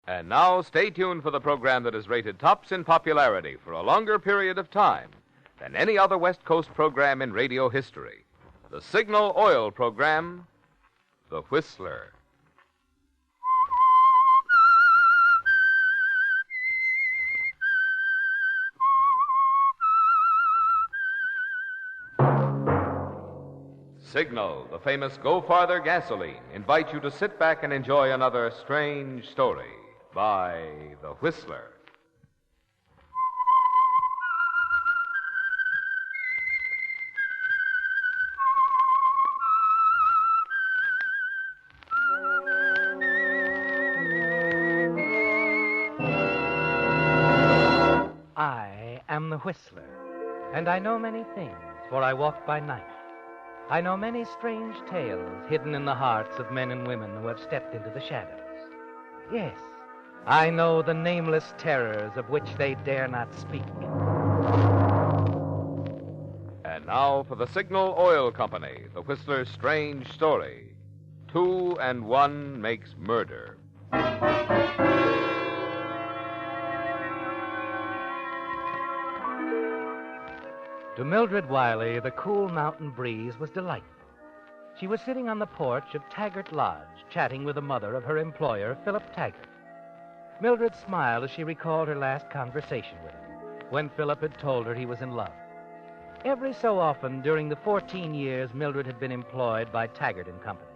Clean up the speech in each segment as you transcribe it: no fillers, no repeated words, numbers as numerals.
And now, stay tuned for the program that is rated tops in popularity for a longer period of time than any other West Coast program in radio history. The Signal Oil program, The Whistler. Signal, the famous Go Farther gasoline, invite you to sit back and enjoy another strange story by The Whistler. I am the Whistler, and I know many things, for I walk by night. I know many strange tales hidden in the hearts of men and women who have stepped into the shadows. Yes, I know the nameless terrors of which they dare not speak. And now for the Signal Oil Company, The Whistler's strange story. 2 and 1 makes murder. To Mildred Wiley, the cool mountain breeze was delightful. She was sitting on the porch of Taggart Lodge, chatting with the mother of her employer, Philip Taggart. Mildred smiled as she recalled her last conversation with him, when Philip had told her he was in love. Every so often during the 14 years Mildred had been employed by Taggart and Company,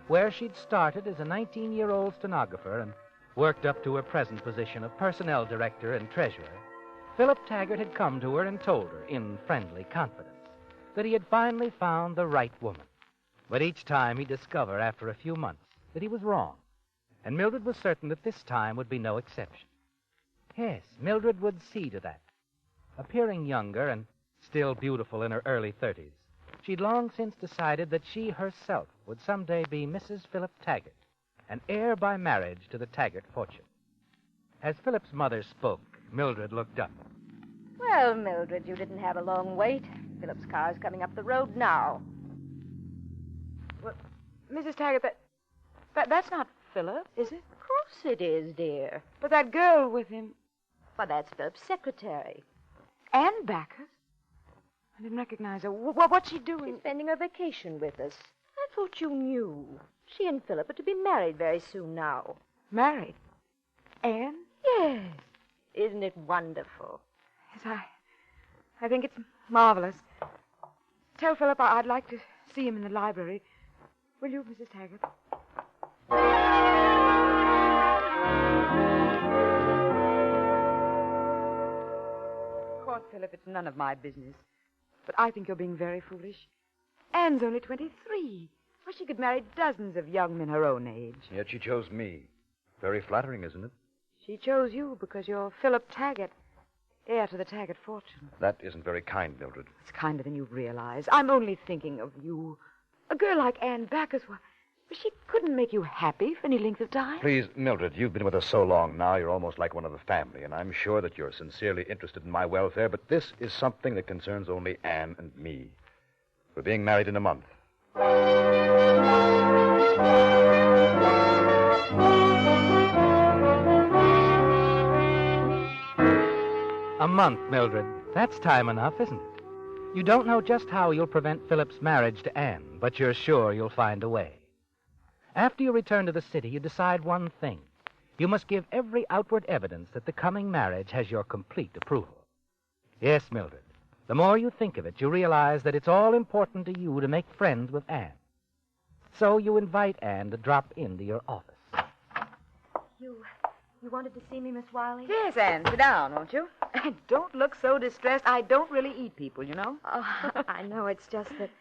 where she'd started as a 19-year-old stenographer and worked up to her present position of personnel director and treasurer, Philip Taggart had come to her and told her, in friendly confidence, that he had finally found the right woman. But each time he'd discover, after a few months, that he was wrong, and Mildred was certain that this time would be no exception. Yes, Mildred would see to that. Appearing younger and still beautiful in her early 30s, she'd long since decided that she herself would someday be Mrs. Philip Taggart, an heir by marriage to the Taggart fortune. As Philip's mother spoke, Mildred looked up. Well, Mildred, you didn't have a long wait. Philip's car's coming up the road now. Well, Mrs. Taggart, that's not Philip, is it? Of course it is, dear. But that girl with him... Why, that's Philip's secretary. Ann Backus? I didn't recognize her. What's she doing? She's spending her vacation with us. I thought you knew. She and Philip are to be married very soon now. Married? Ann? Yes. Isn't it wonderful? Yes, I think it's marvelous. Tell Philip I'd like to see him in the library. Will you, Mrs. Taggart? Of course, Philip, it's none of my business. But I think you're being very foolish. Anne's only 23. Well, she could marry dozens of young men her own age. Yet she chose me. Very flattering, isn't it? She chose you because you're Philip Taggart, heir to the Taggart fortune. That isn't very kind, Mildred. It's kinder than you realize. I'm only thinking of you. A girl like Ann Backus, she couldn't make you happy for any length of time. Please, Mildred, you've been with us so long now, you're almost like one of the family, and I'm sure that you're sincerely interested in my welfare, but this is something that concerns only Ann and me. We're being married in a month. A month, Mildred. That's time enough, isn't it? You don't know just how you'll prevent Philip's marriage to Anne, but you're sure you'll find a way. After you return to the city, you decide one thing. You must give every outward evidence that the coming marriage has your complete approval. Yes, Mildred, the more you think of it, you realize that it's all important to you to make friends with Anne. So you invite Anne to drop into your office. You wanted to see me, Miss Wiley? Yes, Anne, sit down, won't you? And don't look so distressed. I don't really eat people, you know. Oh, I know. It's just that,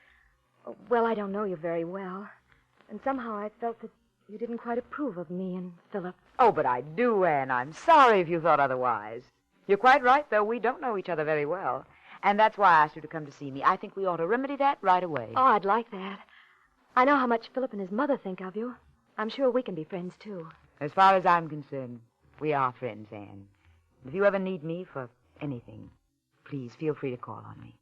well, I don't know you very well. And somehow I felt that you didn't quite approve of me and Philip. Oh, but I do, Anne. I'm sorry if you thought otherwise. You're quite right, though. We don't know each other very well. And that's why I asked you to come to see me. I think we ought to remedy that right away. Oh, I'd like that. I know how much Philip and his mother think of you. I'm sure we can be friends, too. As far as I'm concerned, we are friends, Anne. If you ever need me for anything, please feel free to call on me.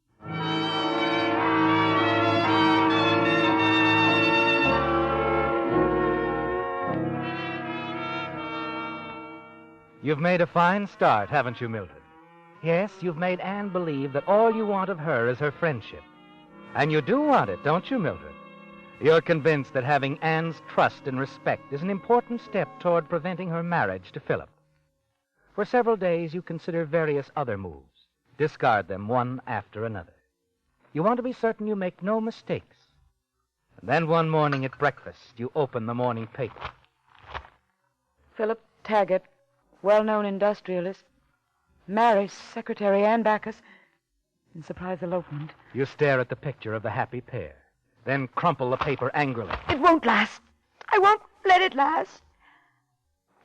You've made a fine start, haven't you, Mildred? Yes, you've made Anne believe that all you want of her is her friendship. And you do want it, don't you, Mildred? You're convinced that having Anne's trust and respect is an important step toward preventing her marriage to Philip. For several days, you consider various other moves. Discard them one after another. You want to be certain you make no mistakes. And then one morning at breakfast, you open the morning paper. Philip Taggart, well-known industrialist, marries Secretary Ann Backus in surprise elopement. You stare at the picture of the happy pair, then crumple the paper angrily. It won't last. I won't let it last.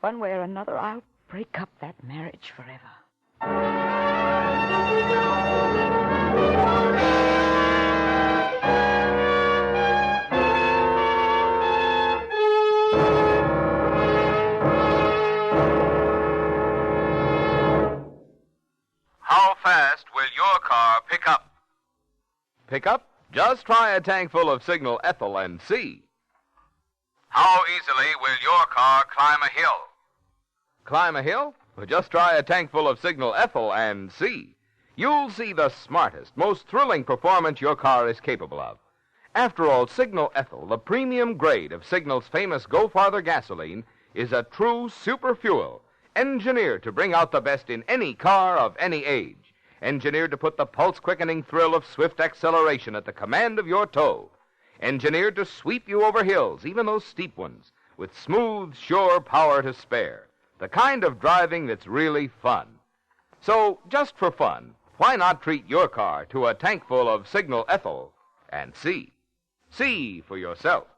One way or another, I'll break up that marriage forever. How fast will your car pick up? Pick up? Just try a tank full of signal ethyl and see. How easily will your car climb a hill? Climb a hill? Well, just try a tank full of signal ethyl and see. You'll see the smartest, most thrilling performance your car is capable of. After all, Signal Ethyl, the premium grade of Signal's famous Go Farther gasoline, is a true super fuel, engineered to bring out the best in any car of any age, engineered to put the pulse-quickening thrill of swift acceleration at the command of your toe, engineered to sweep you over hills, even those steep ones, with smooth, sure power to spare, the kind of driving that's really fun. So, just for fun, why not treat your car to a tank full of Signal Ethyl and see? See for yourself.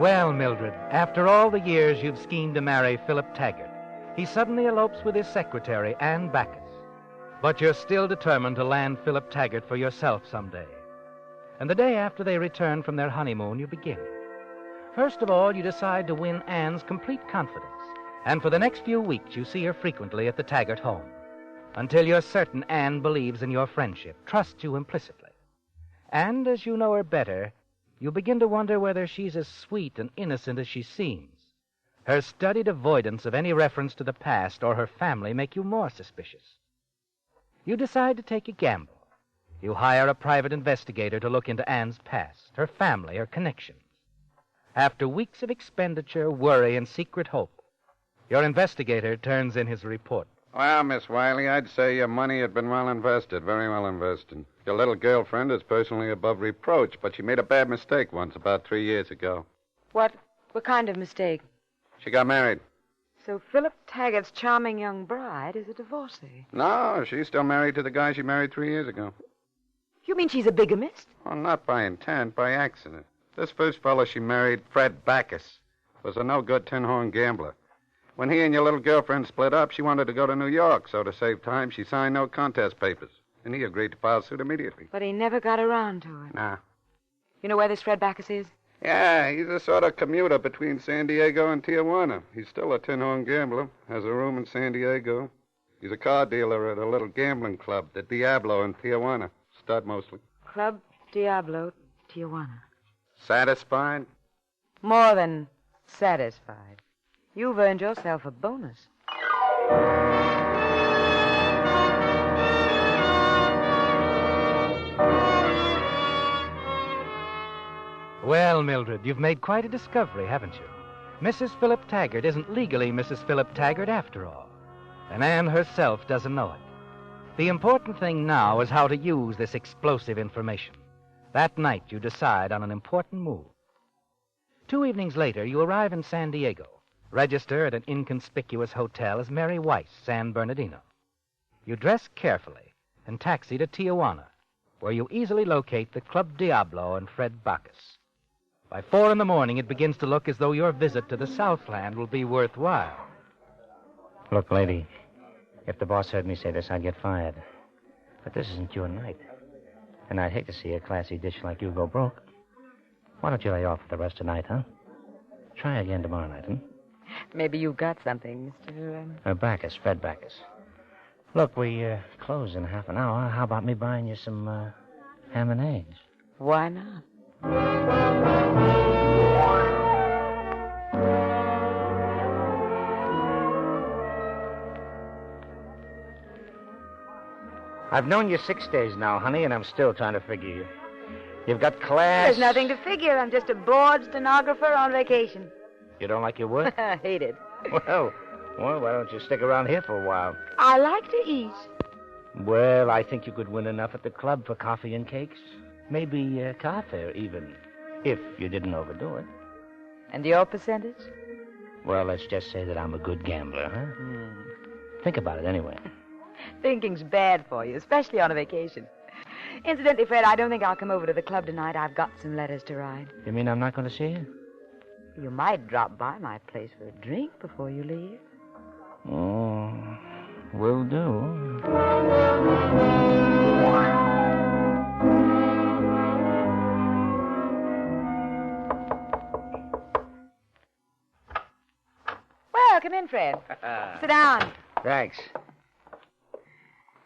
Well, Mildred, after all the years you've schemed to marry Philip Taggart, he suddenly elopes with his secretary, Ann Backus. But you're still determined to land Philip Taggart for yourself someday. And the day after they return from their honeymoon, you begin. First of all, you decide to win Ann's complete confidence. And for the next few weeks, you see her frequently at the Taggart home, until you're certain Ann believes in your friendship, trusts you implicitly. And as you know her better, you begin to wonder whether she's as sweet and innocent as she seems. Her studied avoidance of any reference to the past or her family make you more suspicious. You decide to take a gamble. You hire a private investigator to look into Ann's past, her family, her connections. After weeks of expenditure, worry, and secret hope, your investigator turns in his report. Well, Miss Wiley, I'd say your money had been well invested, very well invested. Your little girlfriend is personally above reproach, but she made a bad mistake once about 3 years ago. What kind of mistake? She got married. So Philip Taggart's charming young bride is a divorcee. No, she's still married to the guy she married 3 years ago. You mean she's a bigamist? Well, not by intent, by accident. This first fellow she married, Fred Backus, was a no-good tin-horn gambler. When he and your little girlfriend split up, she wanted to go to New York, so to save time, she signed no contest papers. And he agreed to file suit immediately. But he never got around to it. Nah. You know where this Fred Backus is? Yeah, he's a sort of commuter between San Diego and Tijuana. He's still a tin-horn gambler, has a room in San Diego. He's a car dealer at a little gambling club, the Diablo in Tijuana. Stud mostly. Club Diablo, Tijuana. Satisfied? More than satisfied. You've earned yourself a bonus. Well, Mildred, you've made quite a discovery, haven't you? Mrs. Philip Taggart isn't legally Mrs. Philip Taggart after all. And Anne herself doesn't know it. The important thing now is how to use this explosive information. That night, you decide on an important move. 2 evenings later, you arrive in San Diego, register at an inconspicuous hotel as Mary Weiss, San Bernardino. You dress carefully and taxi to Tijuana, where you easily locate the Club Diablo and Fred Backus. By 4 a.m, it begins to look as though your visit to the Southland will be worthwhile. Look, lady, if the boss heard me say this, I'd get fired. But this isn't your night. And I'd hate to see a classy dish like you go broke. Why don't you lay off for the rest of the night, huh? Try again tomorrow night, huh? Maybe you've got something, Mr. Backus, Fred Backus. Look, we close in half an hour. How about me buying you some ham and eggs? Why not? I've known you 6 days now, honey, and I'm still trying to figure you. You've got class. There's nothing to figure. I'm just a bored stenographer on vacation. You don't like your work? I hate it. Well, why don't you stick around here for a while? I like to eat. Well, I think you could win enough at the club for coffee and cakes. Maybe car fare, even, if you didn't overdo it. And your percentage? Well, let's just say that I'm a good gambler, huh? Think about it anyway. Thinking's bad for you, especially on a vacation. Incidentally, Fred, I don't think I'll come over to the club tonight. I've got some letters to write. You mean I'm not going to see you? You might drop by my place for a drink before you leave. Oh, will do. Well, come in, Fred. Sit down. Thanks.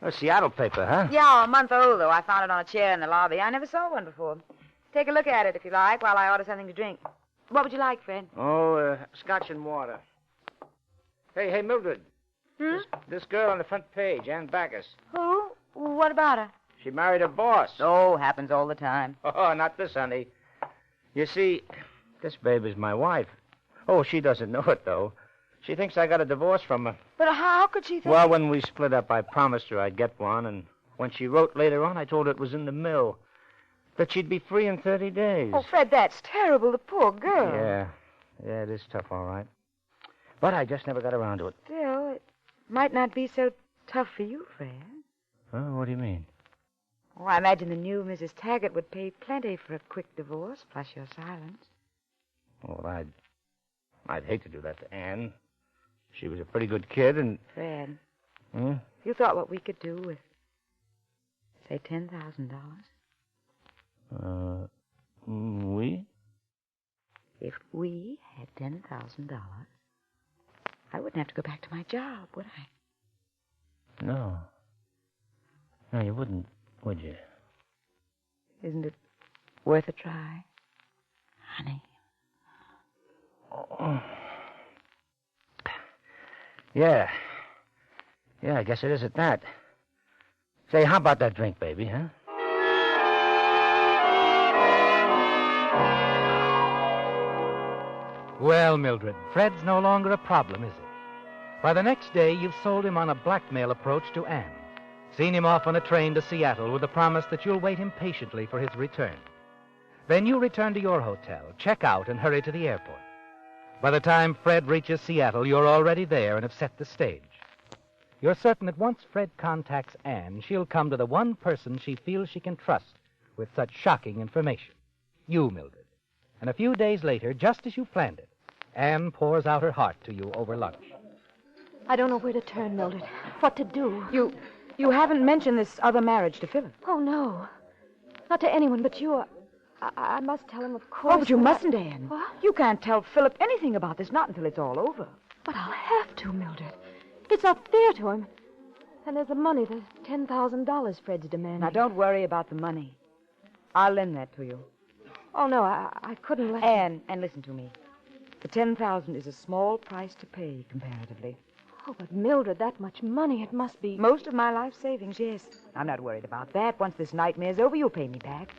A Seattle paper, huh? Yeah, a month old, though. I found it on a chair in the lobby. I never saw one before. Take a look at it, if you like, while I order something to drink. What would you like, Fred? Oh, scotch and water. Hey, Mildred. This girl on the front page, Ann Backus. Who? What about her? She married her boss. Oh, happens all the time. Oh, not this, honey. You see, this babe is my wife. Oh, she doesn't know it, though. She thinks I got a divorce from her. But how could she think... Well, when we split up, I promised her I'd get one, and when she wrote later on, I told her it was in the mill, that she'd be free in 30 days. Oh, Fred, that's terrible. The poor girl. Yeah, it is tough, all right. But I just never got around to it. Still, it might not be so tough for you, Fred. Oh, what do you mean? Oh, I imagine the new Mrs. Taggart would pay plenty for a quick divorce, plus your silence. Well, I'd hate to do that to Ann. She was a pretty good kid, and... Fred. Hmm? You thought what we could do with, say, $10,000? We? If we had $10,000, I wouldn't have to go back to my job, would I? No. No, you wouldn't, would you? Isn't it worth a try, honey? Oh. Yeah, I guess it is at that. Say, how about that drink, baby, huh? Well, Mildred, Fred's no longer a problem, is he? By the next day, you've sold him on a blackmail approach to Anne. Seen him off on a train to Seattle with the promise that you'll wait impatiently for his return. Then you return to your hotel, check out, and hurry to the airport. By the time Fred reaches Seattle, you're already there and have set the stage. You're certain that once Fred contacts Anne, she'll come to the one person she feels she can trust with such shocking information. You, Mildred. And a few days later, just as you planned it, Anne pours out her heart to you over lunch. I don't know where to turn, Mildred. What to do. You haven't mentioned this other marriage to Philip. Oh, no. Not to anyone but you. I must tell him, of course. Oh, but you mustn't, Anne. What? You can't tell Philip anything about this, not until it's all over. But I'll have to, Mildred. It's not fair to him. And there's the money, the $10,000 Fred's demanding. Now, don't worry about the money. I'll lend that to you. Oh, no, I couldn't let Anne, listen to me. The $10,000 is a small price to pay, comparatively. Oh, but Mildred, that much money, it must be... Most of my life savings, yes. I'm not worried about that. Once this nightmare's over, you'll pay me back.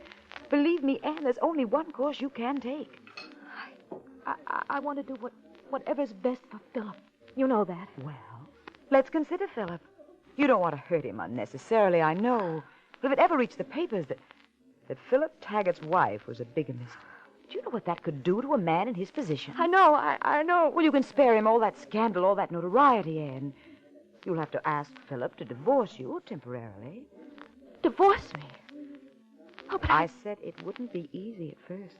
Believe me, Anne, there's only one course you can take. I want to do whatever's best for Philip. You know that. Well, let's consider Philip. You don't want to hurt him unnecessarily, I know. But if it ever reached the papers that Philip Taggart's wife was a bigamist, do you know what that could do to a man in his position? I know, I know. Well, you can spare him all that scandal, all that notoriety, Anne. You'll have to ask Philip to divorce you temporarily. Divorce me? Oh, but I said it wouldn't be easy at first.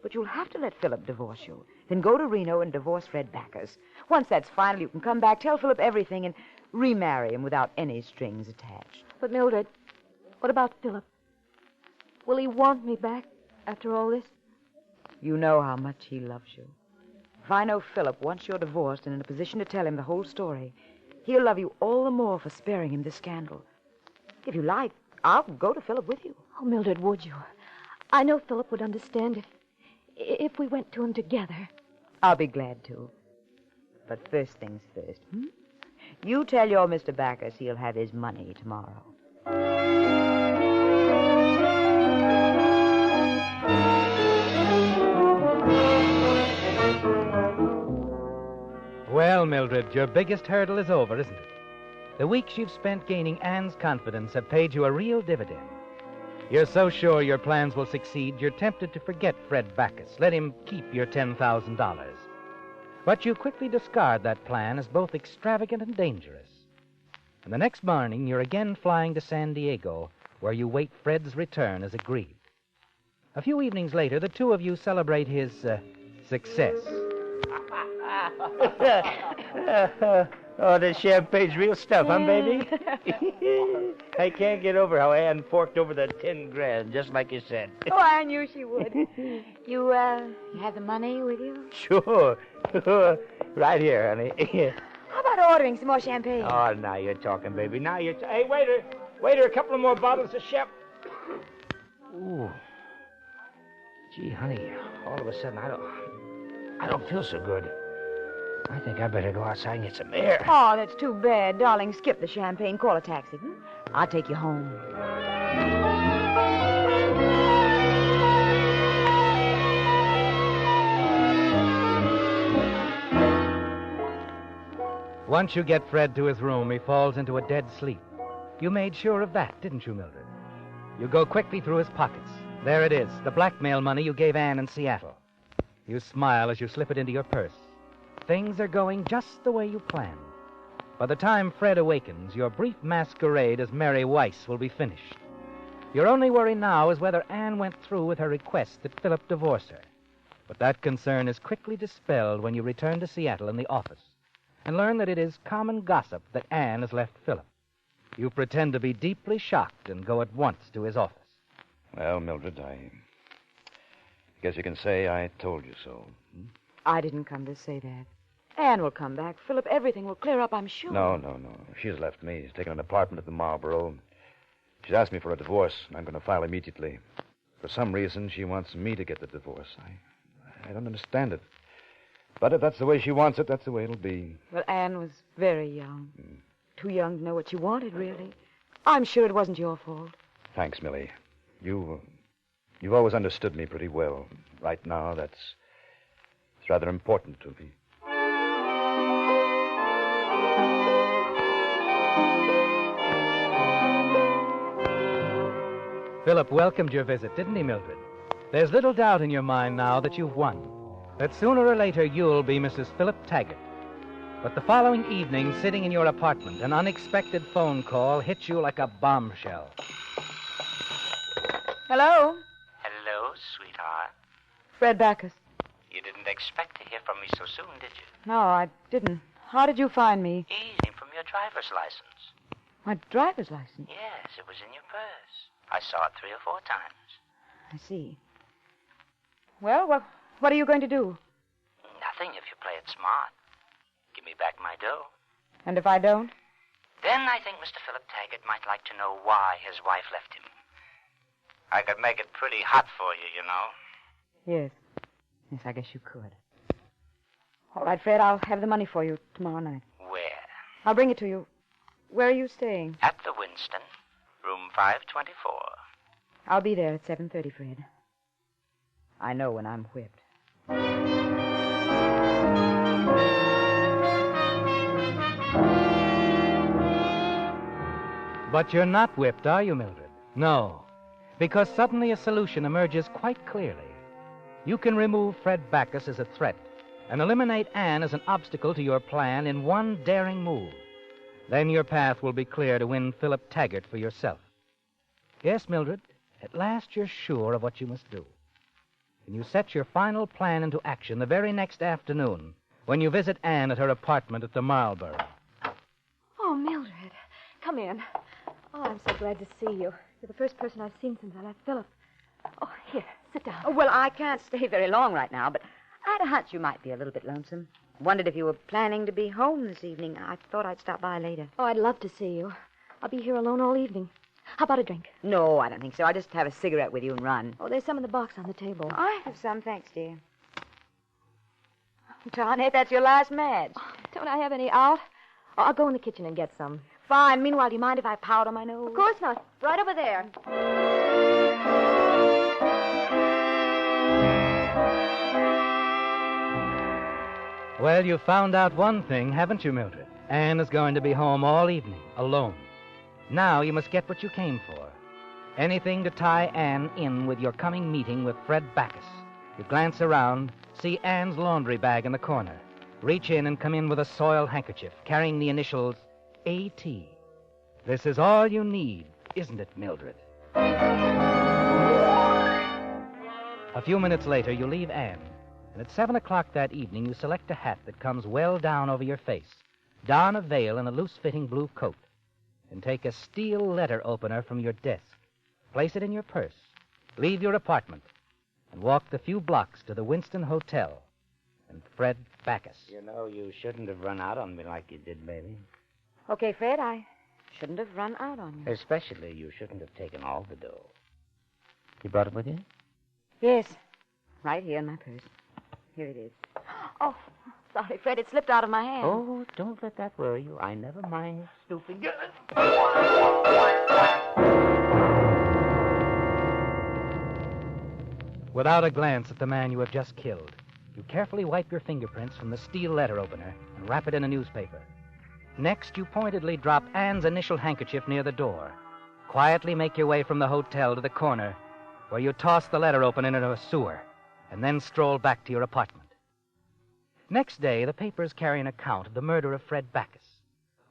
But you'll have to let Philip divorce you. Then go to Reno and divorce Fred Backus. Once that's final, you can come back, tell Philip everything, and remarry him without any strings attached. But, Mildred, what about Philip? Will he want me back after all this? You know how much he loves you. If I know Philip, once you're divorced and in a position to tell him the whole story, he'll love you all the more for sparing him this scandal. If you like, I'll go to Philip with you. Oh, Mildred, would you? I know Philip would understand if we went to him together. I'll be glad to. But first things first, You tell your Mr. Backus he'll have his money tomorrow. Well, Mildred, your biggest hurdle is over, isn't it? The weeks you've spent gaining Anne's confidence have paid you a real dividend. You're so sure your plans will succeed, you're tempted to forget Fred Backus. Let him keep your $10,000. But you quickly discard that plan as both extravagant and dangerous. And the next morning, you're again flying to San Diego, where you wait Fred's return as agreed. A few evenings later, the two of you celebrate his success. Oh, this champagne's real stuff, huh, baby? I can't get over how Ann forked over the $10,000, just like you said. Oh, I knew she would. You have the money with you? Sure. Right here, honey. How about ordering some more champagne? Oh, now you're talking, baby. Now you're... Hey, waiter, a couple of more bottles of Shep. Ooh. Gee, honey, all of a sudden, I don't feel so good. I think I better go outside and get some air. Oh, that's too bad. Darling, skip the champagne. Call a taxi. I'll take you home. Once you get Fred to his room, he falls into a dead sleep. You made sure of that, didn't you, Mildred? You go quickly through his pockets. There it is, the blackmail money you gave Anne in Seattle. You smile as you slip it into your purse. Things are going just the way you planned. By the time Fred awakens, your brief masquerade as Mary Weiss will be finished. Your only worry now is whether Anne went through with her request that Philip divorce her. But that concern is quickly dispelled when you return to Seattle in the office and learn that it is common gossip that Anne has left Philip. You pretend to be deeply shocked and go at once to his office. Well, Mildred, I guess you can say I told you so. I didn't come to say that. Anne will come back. Philip, everything will clear up, I'm sure. No. She's left me. She's taken an apartment at the Marlboro. She's asked me for a divorce, and I'm going to file immediately. For some reason, she wants me to get the divorce. I don't understand it. But if that's the way she wants it, that's the way it'll be. Well, Anne was very young. Too young to know what she wanted, really. I'm sure it wasn't your fault. Thanks, Millie. You've always understood me pretty well. Right now, it's rather important to me. Philip welcomed your visit, didn't he, Mildred? There's little doubt in your mind now that you've won. That sooner or later you'll be Mrs. Philip Taggart. But the following evening, sitting in your apartment, an unexpected phone call hit you like a bombshell. Hello? Hello, sweetheart. Fred Backus. You didn't expect to hear from me so soon, did you? No, I didn't. How did you find me? Easy, from your driver's license. My driver's license? Yes, it was in your purse. I saw it 3 or 4 times. I see. Well, what are you going to do? Nothing if you play it smart. Give me back my dough. And if I don't? Then I think Mr. Philip Taggart might like to know why his wife left him. I could make it pretty hot for you, you know. Yes. Yes, I guess you could. All right, Fred, I'll have the money for you tomorrow night. Where? I'll bring it to you. Where are you staying? At the Winston, room 524. I'll be there at 7:30, Fred. I know when I'm whipped. But you're not whipped, are you, Mildred? No, because suddenly a solution emerges quite clearly. You can remove Fred Backus as a threat and eliminate Anne as an obstacle to your plan in one daring move. Then your path will be clear to win Philip Taggart for yourself. Yes, Mildred, at last you're sure of what you must do. And you set your final plan into action the very next afternoon when you visit Anne at her apartment at the Marlboro. Oh, Mildred, come in. Oh, I'm so glad to see you. You're the first person I've seen since I left Philip. Oh, here, sit down. Oh, well, I can't stay very long right now, but I had a hunch you might be a little bit lonesome. Wondered if you were planning to be home this evening. I thought I'd stop by later. Oh, I'd love to see you. I'll be here alone all evening. How about a drink? No, I don't think so. I'll just have a cigarette with you and run. Oh, there's some in the box on the table. I have some, thanks, dear. Darn it, that's your last match. Oh, don't I have any out? Oh, I'll go in the kitchen and get some. Fine. Meanwhile, do you mind if I powder my nose? Of course not. Right over there. Well, you've found out one thing, haven't you, Mildred? Anne is going to be home all evening, alone. Now you must get what you came for. Anything to tie Anne in with your coming meeting with Fred Backus. You glance around, see Anne's laundry bag in the corner. Reach in and come in with a soiled handkerchief carrying the initials A.T. This is all you need, isn't it, Mildred? A few minutes later, you leave Anne. And at 7 o'clock that evening, you select a hat that comes well down over your face, don a veil and a loose-fitting blue coat, and take a steel letter opener from your desk, place it in your purse, leave your apartment, and walk the few blocks to the Winston Hotel and Fred Backus. You know, you shouldn't have run out on me like you did, baby. Okay, Fred, I shouldn't have run out on you. Especially, you shouldn't have taken all the dough. You brought it with you? Yes, right here in my purse. Here it is. Oh, sorry, Fred, it slipped out of my hand. Oh, don't let that worry you. I never mind stooping. Without a glance at the man you have just killed, you carefully wipe your fingerprints from the steel letter opener and wrap it in a newspaper. Next, you pointedly drop Anne's initial handkerchief near the door. Quietly make your way from the hotel to the corner, where you toss the letter opener into a sewer, and then stroll back to your apartment. Next day, the papers carry an account of the murder of Fred Backus.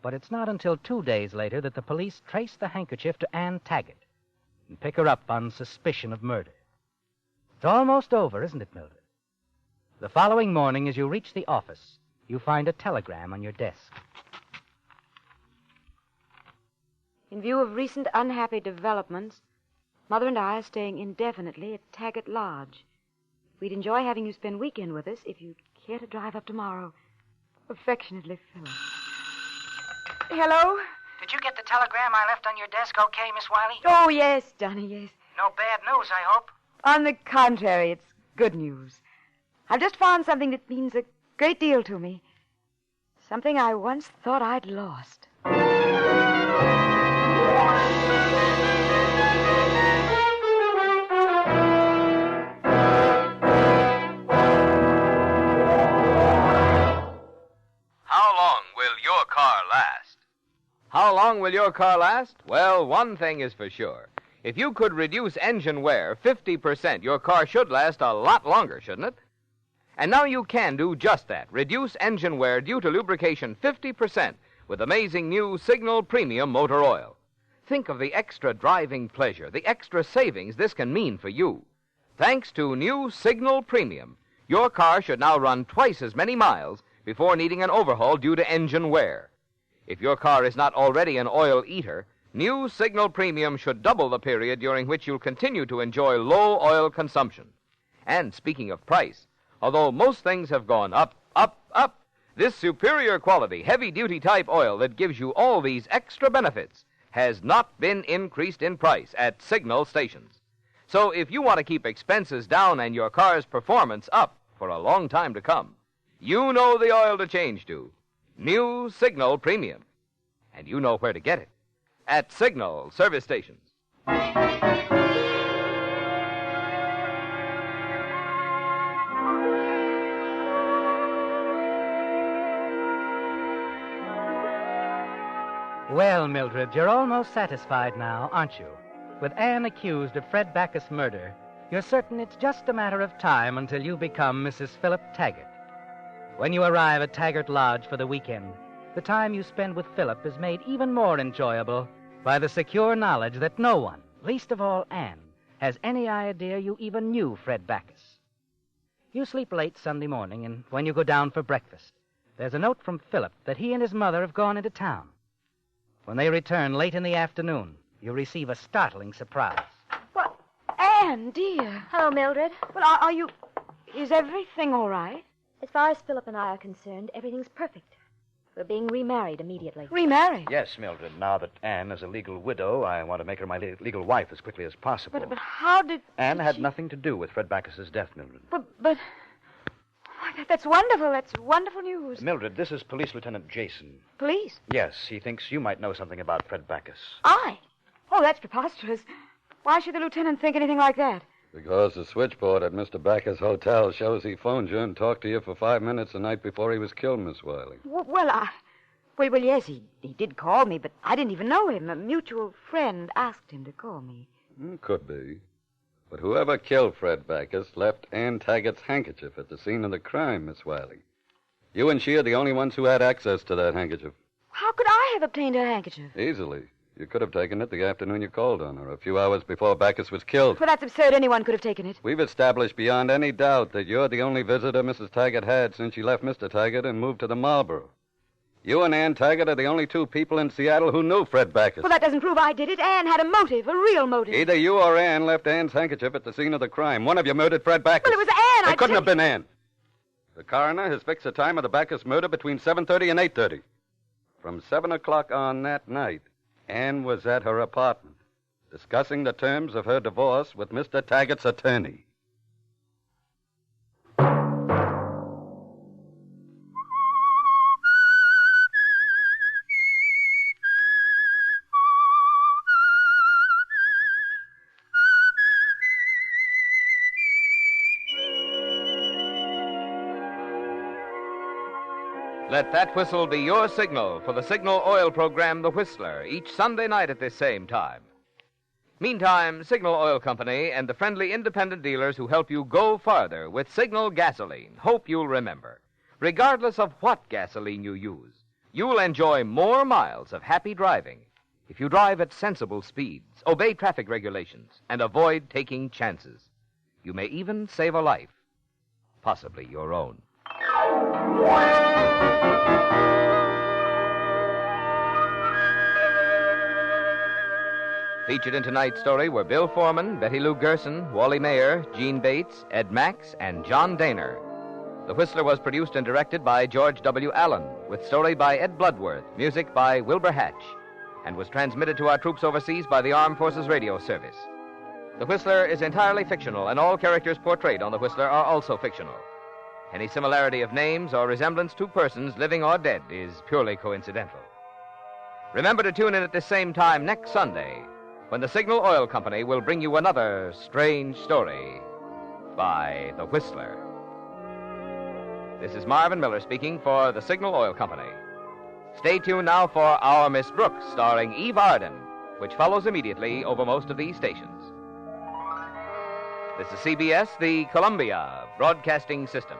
But it's not until 2 days later that the police trace the handkerchief to Anne Taggart and pick her up on suspicion of murder. It's almost over, isn't it, Mildred? The following morning, as you reach the office, you find a telegram on your desk. In view of recent unhappy developments, Mother and I are staying indefinitely at Taggart Lodge. We'd enjoy having you spend weekend with us if you'd care to drive up tomorrow. Affectionately, Philip. Hello? Did you get the telegram I left on your desk okay, Miss Wiley? Oh, yes, Johnny, yes. No bad news, I hope. On the contrary, it's good news. I've just found something that means a great deal to me. Something I once thought I'd lost. How long will your car last? Well, one thing is for sure. If you could reduce engine wear 50%, your car should last a lot longer, shouldn't it? And now you can do just that. Reduce engine wear due to lubrication 50% with amazing new Signal Premium Motor Oil. Think of the extra driving pleasure, the extra savings this can mean for you. Thanks to new Signal Premium, your car should now run twice as many miles before needing an overhaul due to engine wear. If your car is not already an oil eater, new Signal Premium should double the period during which you'll continue to enjoy low oil consumption. And speaking of price, although most things have gone up, this superior quality, heavy-duty type oil that gives you all these extra benefits has not been increased in price at Signal stations. So if you want to keep expenses down and your car's performance up for a long time to come, you know the oil to change to. New Signal Premium. And you know where to get it. At Signal service stations. Well, Mildred, you're almost satisfied now, aren't you? With Anne accused of Fred Backus' murder, you're certain it's just a matter of time until you become Mrs. Philip Taggart. When you arrive at Taggart Lodge for the weekend, the time you spend with Philip is made even more enjoyable by the secure knowledge that no one, least of all Anne, has any idea you even knew Fred Backus. You sleep late Sunday morning, and when you go down for breakfast, there's a note from Philip that he and his mother have gone into town. When they return late in the afternoon, you receive a startling surprise. What? Anne, dear. Hello, Mildred. Well, are you... Is everything all right? As far as Philip and I are concerned, everything's perfect. We're being remarried immediately. Remarried? Yes, Mildred. Now that Anne is a legal widow, I want to make her my legal wife as quickly as possible. But how did... Anne did had she... nothing to do with Fred Backus's death, Mildred. But... Why, that's wonderful. That's wonderful news. Mildred, this is Police Lieutenant Jason. Police? Yes, he thinks you might know something about Fred Backus. I? Oh, that's preposterous. Why should the lieutenant think anything like that? Because the switchboard at Mr. Backus' hotel shows he phoned you and talked to you for 5 minutes the night before he was killed, Miss Wiley. Well, yes, he did call me, but I didn't even know him. A mutual friend asked him to call me. Could be. But whoever killed Fred Backus left Ann Taggart's handkerchief at the scene of the crime, Miss Wiley. You and she are the only ones who had access to that handkerchief. How could I have obtained her handkerchief? Easily. You could have taken it the afternoon you called on her, a few hours before Backus was killed. Well, that's absurd. Anyone could have taken it. We've established beyond any doubt that you're the only visitor Mrs. Taggart had since she left Mr. Taggart and moved to the Marlboro. You and Ann Taggart are the only two people in Seattle who knew Fred Backus. Well, that doesn't prove I did it. Anne had a motive, a real motive. Either you or Ann left Ann's handkerchief at the scene of the crime. One of you murdered Fred Backus. Well, it was Anne. It couldn't have been Ann. The coroner has fixed the time of the Backus murder between 7:30 and 8:30. From 7 o'clock on that night, Ann was at her apartment, discussing the terms of her divorce with Mr. Taggart's attorney. Let that whistle be your signal for the Signal Oil program, The Whistler, each Sunday night at this same time. Meantime, Signal Oil Company and the friendly independent dealers who help you go farther with Signal gasoline hope you'll remember, regardless of what gasoline you use, you'll enjoy more miles of happy driving if you drive at sensible speeds, obey traffic regulations, and avoid taking chances. You may even save a life, possibly your own. Featured in tonight's story were Bill Foreman, Betty Lou Gerson, Wally Mayer, Gene Bates, Ed Max, and John Daner. The Whistler was produced and directed by George W. Allen, with story by Ed Bloodworth, music by Wilbur Hatch, and was transmitted to our troops overseas by the Armed Forces Radio Service. The Whistler is entirely fictional, and all characters portrayed on The Whistler are also fictional. Any similarity of names or resemblance to persons, living or dead, is purely coincidental. Remember to tune in at the same time next Sunday, when the Signal Oil Company will bring you another strange story by The Whistler. This is Marvin Miller speaking for the Signal Oil Company. Stay tuned now for Our Miss Brooks, starring Eve Arden, which follows immediately over most of these stations. This is CBS, the Columbia Broadcasting System.